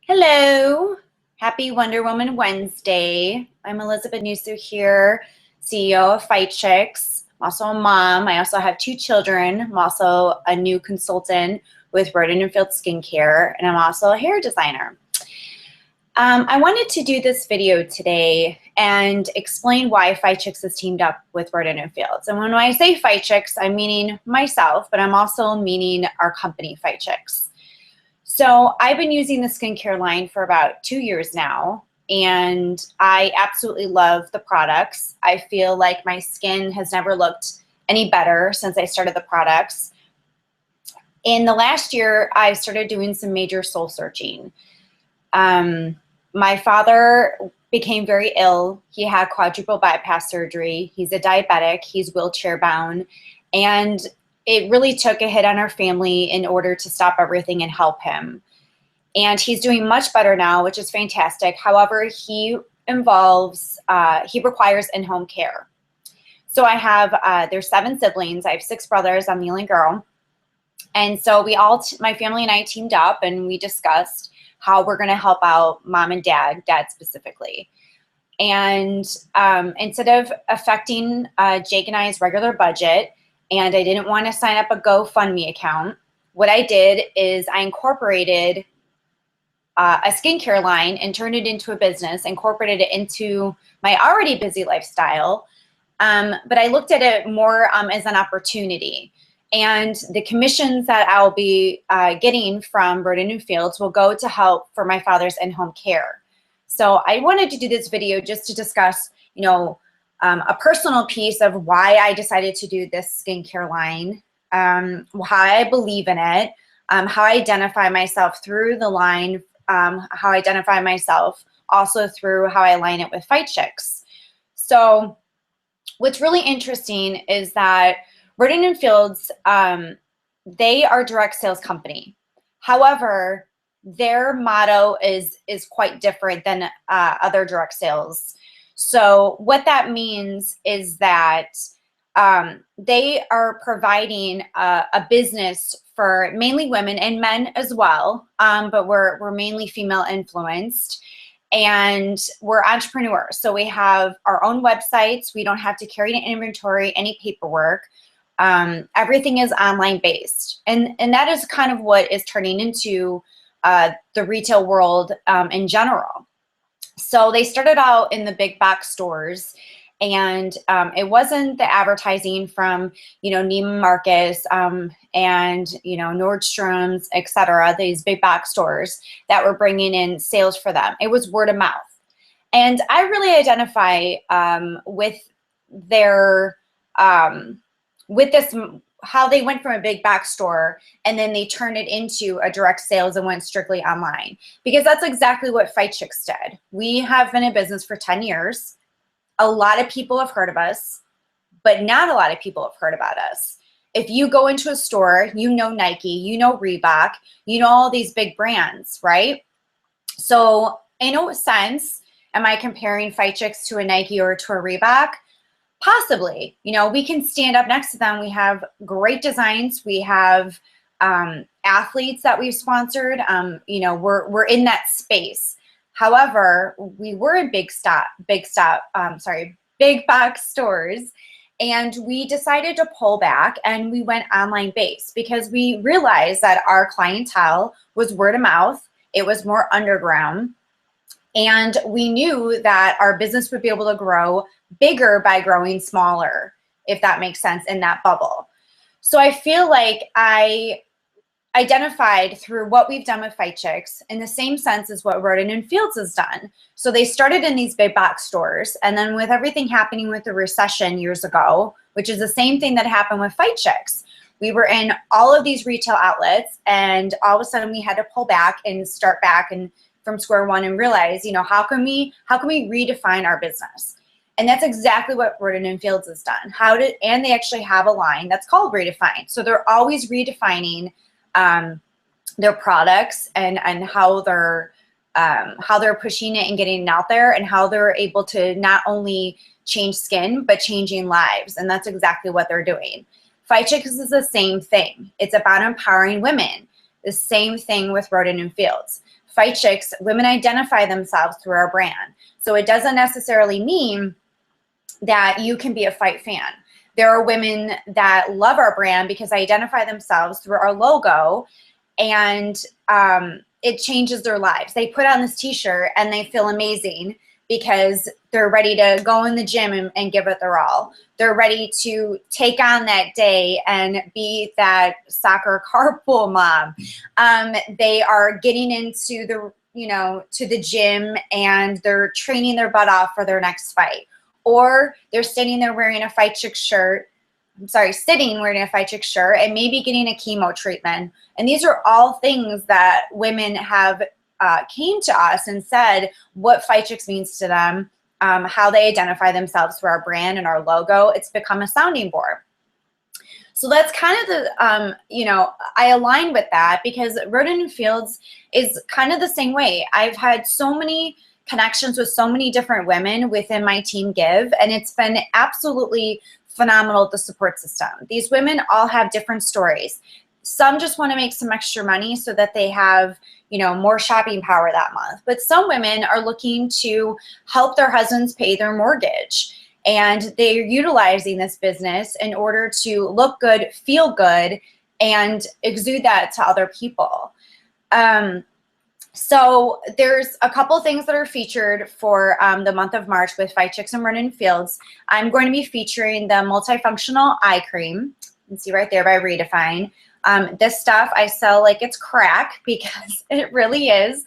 Hello, happy Wonder Woman Wednesday. I'm Elizabeth Newsu here, CEO of FightChix. I'm also a mom. I also have two children. I'm also a new consultant with Rodan and Fields skincare, and I'm also a hair designer. I wanted to do this video today and explain why FightChix has teamed up with Rodan and Fields. And when I say FightChix, I'm meaning myself, but I'm also meaning our company, FightChix. So I've been using the skincare line for about 2 years now, and I absolutely love the products. I feel like my skin has never looked any better since I started the products. In the last year, I started doing some major soul searching. My father became very ill. He had quadruple bypass surgery. He's a diabetic. He's wheelchair bound. And it really took a hit on our family in order to stop everything and help him. And he's doing much better now, which is fantastic. However, he requires in-home care. So I have, there's 7 siblings. I have 6 brothers. I'm the only girl. And so my family and I teamed up and we discussed how we're going to help out mom and dad specifically. And instead of affecting Jake and I's regular budget, and I didn't want to sign up a GoFundMe account, what I did is I incorporated a skincare line and turned it into a business, incorporated it into my already busy lifestyle. But I looked at it more as an opportunity. And the commissions that I'll be getting from Rodan and Fields will go to help for my father's in-home care. So I wanted to do this video just to discuss, a personal piece of why I decided to do this skincare line, how I believe in it, how I identify myself through the line, how I identify myself also through how I align it with FightChix. So what's really interesting is that Rodan and Fields, they are a direct sales company. However, their motto is quite different than other direct sales. So what that means is that they are providing a business for mainly women and men as well, but we're mainly female influenced. And we're entrepreneurs. So we have our own websites. We don't have to carry an inventory, any paperwork. Everything is online based. And that is kind of what is turning into the retail world in general. So they started out in the big box stores, and it wasn't the advertising from, Neiman Marcus and, Nordstrom's, etc., these big box stores that were bringing in sales for them. It was word of mouth. And I really identify with their, with this, how they went from a big box store and then they turned it into a direct sales and went strictly online, because that's exactly what FightChix did. We have been in business for 10 years. A lot of people have heard of us, but not a lot of people have heard about us. If you go into a store, Nike, Reebok, all these big brands, right? So in a sense, am I comparing FightChix to a Nike or to a Reebok? Possibly. We can stand up next to them. We have great designs. We have athletes that we've sponsored. We're in that space. However, we were in big box stores, and we decided to pull back and we went online based because we realized that our clientele was word of mouth. It was more underground. And we knew that our business would be able to grow bigger by growing smaller, if that makes sense, in that bubble. So I feel like I identified through what we've done with FightChix in the same sense as what Rodan and Fields has done. So they started in these big box stores, and then with everything happening with the recession years ago, which is the same thing that happened with FightChix, we were in all of these retail outlets, and all of a sudden we had to pull back and start back and from square one and realize, how can we redefine our business? And that's exactly what Rodan and Fields has done. And they actually have a line that's called Redefine. So they're always redefining their products and how they're pushing it and getting it out there, and how they're able to not only change skin, but changing lives. And that's exactly what they're doing. FightChix is the same thing. It's about empowering women. The same thing with Rodan and Fields. FightChix, women identify themselves through our brand. So it doesn't necessarily mean that you can be a fight fan. There are women that love our brand because they identify themselves through our logo, and it changes their lives. They put on this t-shirt and they feel amazing because they're ready to go in the gym and give it their all. They're ready to take on that day and be that soccer carpool mom. They are getting into to the gym and they're training their butt off for their next fight. Or they're sitting there wearing a FightChix shirt. Sitting wearing a FightChix shirt and maybe getting a chemo treatment. And these are all things that women have came to us and said what FightChix means to them, how they identify themselves through our brand and our logo. It's become a sounding board. So that's kind of the, I align with that because Rodan and Fields is kind of the same way. I've had so many connections with so many different women within my team Give, and it's been absolutely phenomenal, the support system. These women all have different stories. Some just want to make some extra money so that they have, more shopping power that month. But some women are looking to help their husbands pay their mortgage. And they're utilizing this business in order to look good, feel good, and exude that to other people. So there's a couple things that are featured for the month of March with FightChix and Rodan Fields. I'm going to be featuring the multifunctional eye cream. You can see right there by Redefine. This stuff I sell like it's crack because it really is.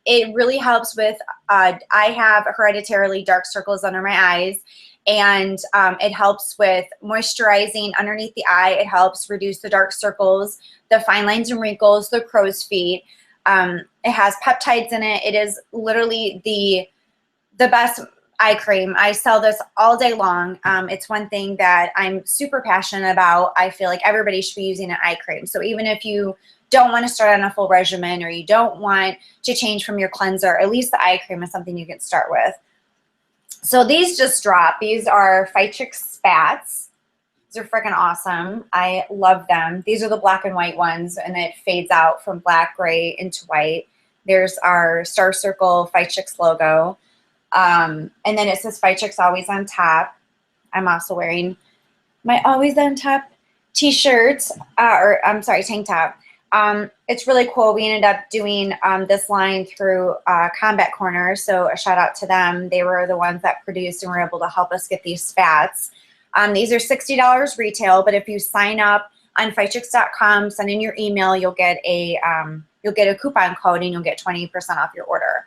It really helps with, I have hereditarily dark circles under my eyes, and it helps with moisturizing underneath the eye. It helps reduce the dark circles, the fine lines and wrinkles, the crow's feet. It has peptides in it. It is literally the best eye cream. I sell this all day long. It's one thing that I'm super passionate about. I feel like everybody should be using an eye cream. So even if you don't want to start on a full regimen or you don't want to change from your cleanser, at least the eye cream is something you can start with. So these just dropped. These are FightChix spats. These are freaking awesome. I love them. These are the black and white ones, and it fades out from black, gray into white. There's our Star Circle FightChix logo. And then it says FightChix always on top. I'm also wearing my always on top t-shirt, tank top. It's really cool. We ended up doing this line through Combat Corner, so a shout out to them. They were the ones that produced and were able to help us get these spats. These are $60 retail, but if you sign up on FightChix.com, send in your email, you'll get a coupon code and you'll get 20% off your order.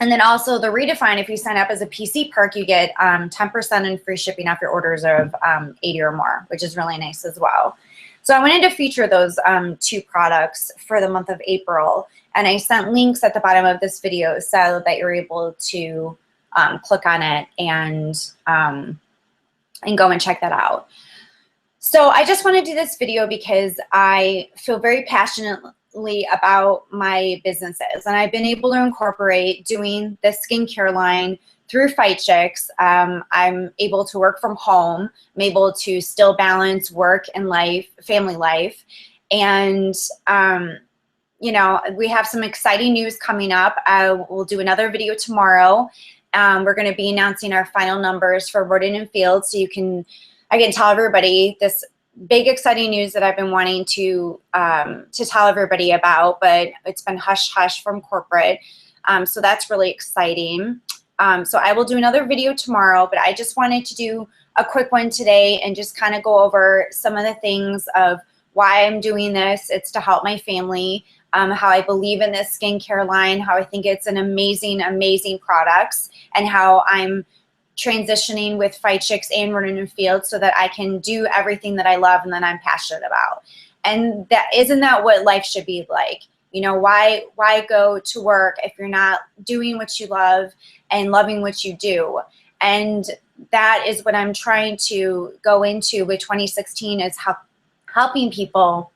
And then also the Redefine, if you sign up as a PC perk, you get 10% and free shipping off your orders of 80 or more, which is really nice as well. So I wanted to feature those two products for the month of April, and I sent links at the bottom of this video so that you're able to click on it and go and check that out. So I just want to do this video because I feel very passionately about my businesses, and I've been able to incorporate doing the skincare line through FightChix. I'm able to work from home. I'm able to still balance work and life, family life, and we have some exciting news coming up. We'll do another video tomorrow. We're going to be announcing our final numbers for Rodan and Fields, so I can tell everybody this big exciting news that I've been wanting to tell everybody about, but it's been hush hush from corporate. So that's really exciting. So I will do another video tomorrow, but I just wanted to do a quick one today and just kind of go over some of the things of why I'm doing this. It's to help my family, how I believe in this skincare line, how I think it's an amazing, amazing products, and how I'm transitioning with FightChix and Rodan and Fields so that I can do everything that I love and that I'm passionate about. And isn't that what life should be like? Why go to work if you're not doing what you love and loving what you do? And that is what I'm trying to go into with 2016, is helping people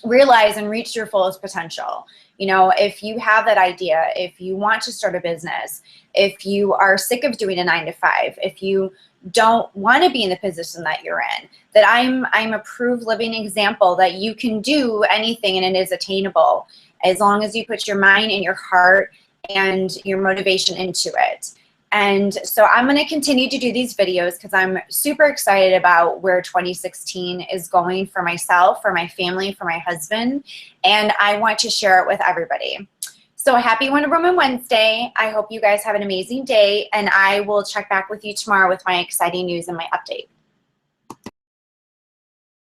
realize and reach your fullest potential. If you have that idea, if you want to start a business, if you are sick of doing a 9-to-5, if you don't want to be in the position that you're in, that I'm a proved living example that you can do anything and it is attainable as long as you put your mind and your heart and your motivation into it. And so I'm going to continue to do these videos because I'm super excited about where 2016 is going for myself, for my family, for my husband, and I want to share it with everybody. So happy Wonder Woman Wednesday. I hope you guys have an amazing day, and I will check back with you tomorrow with my exciting news and my update.